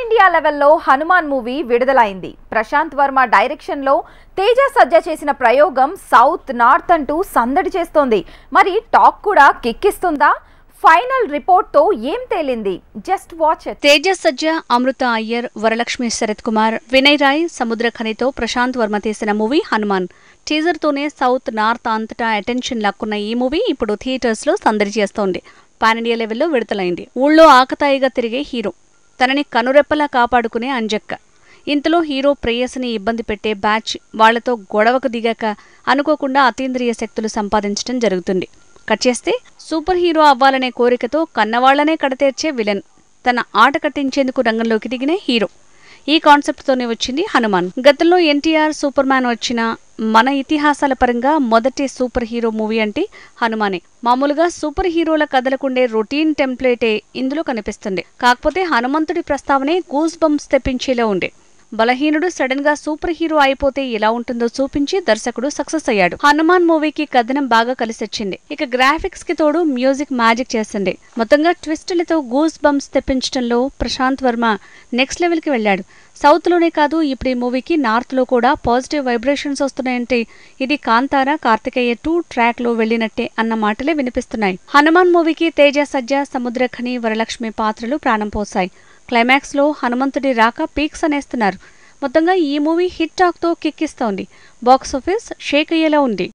India లెవెల్లో Hanuman movie విడుదలైంది. Prashanth Varma direction లో తేజ సజ్జా చేసిన ప్రయోగం సౌత్ నార్త్ అంటూ సందడి చేస్తోంది. మరి టాక్ కూడా కిక్కిస్తుందా? ఫైనల్ రిపోర్ట్ తో ఏం తేలింది? Just watch it. Teja Sajja, Amrita Iyer, Varalakshmi Sarath Kumar, Vinay Rai, సముద్రఖనితో ప్రశాంత్ వర్మ తీసిన మూవీ హనుమాన్. టీజర్ తోనే సౌత్ నార్త్ అంతటా అటెన్షన్ లాక్కున్న ఈ మూవీ ఇప్పుడు థియేటర్స్ లో సందడి చేస్తోంది. పాన్ ఇండియా లెవెల్లో విడుదలైంది. ఊళ్ళో ఆకతాయిగా తిరిగే హీరో, తనని కనురెప్పలా కాపాడుకునే అంజక్క. ఇంతలో హీరో ప్రేయసిని ఇబ్బంది పెట్టే బ్యాచ్ వాళ్లతో గొడవకు దిగాక అనుకోకుండా అతీంద్రియ శక్తులు సంపాదించడం జరుగుతుంది. కట్ చేస్తే సూపర్ హీరో అవ్వాలనే కోరికతో కన్నవాళ్లనే కడతేర్చే విలన్, తన ఆట కట్టించేందుకు రంగంలోకి దిగిన హీరో. ఈ కాన్సెప్ట్తోనే వచ్చింది హనుమాన్. గతంలో ఎన్టీఆర్, సూపర్ మ్యాన్ వచ్చిన మన ఇతిహాసాల పరంగా మొదటి సూపర్ హీరో మూవీ అంటే హనుమానే. మామూలుగా సూపర్ హీరోల కథలకుండే రొటీన్ టెంప్లేటే ఇందులో కనిపిస్తుంది. కాకపోతే హనుమంతుడి ప్రస్తావనే గూస్ బంప్స్ తెప్పించేలా ఉండే. బలహీనుడు సడన్ గా సూపర్ హీరో అయిపోతే ఎలా ఉంటుందో చూపించి దర్శకుడు సక్సెస్ అయ్యాడు. హనుమాన్ మూవీకి కథనం బాగా కలిసొచ్చింది. ఇక గ్రాఫిక్స్ కి తోడు మ్యూజిక్ మ్యాజిక్ చేసింది. మొత్తంగా ట్విస్టులతో గూస్ బంప్స్ తెప్పించడంలో ప్రశాంత్ వర్మ నెక్స్ట్ లెవెల్ కి వెళ్లాడు. సౌత్ లోనే కాదు, ఇప్పుడు ఈ మూవీకి నార్త్ లో కూడా పాజిటివ్ వైబ్రేషన్స్ వస్తున్నాయంటే ఇది కాంతార, కార్తికేయ 2 ట్రాక్ లో వెళ్లినట్టే అన్న మాటలే వినిపిస్తున్నాయి. హనుమాన్ మూవీకి తేజ సజ్జా, సముద్రఖని, వరలక్ష్మి పాత్రలు ప్రాణం పోసాయి. క్లైమాక్స్ లో హనుమంతుడి రాక పీక్స్ అనేస్తున్నారు. మొత్తంగా ఈ మూవీ హిట్ టాక్ తో కిక్కిస్తోంది. బాక్సాఫీస్ షేక్ అయ్యేలా ఉంది.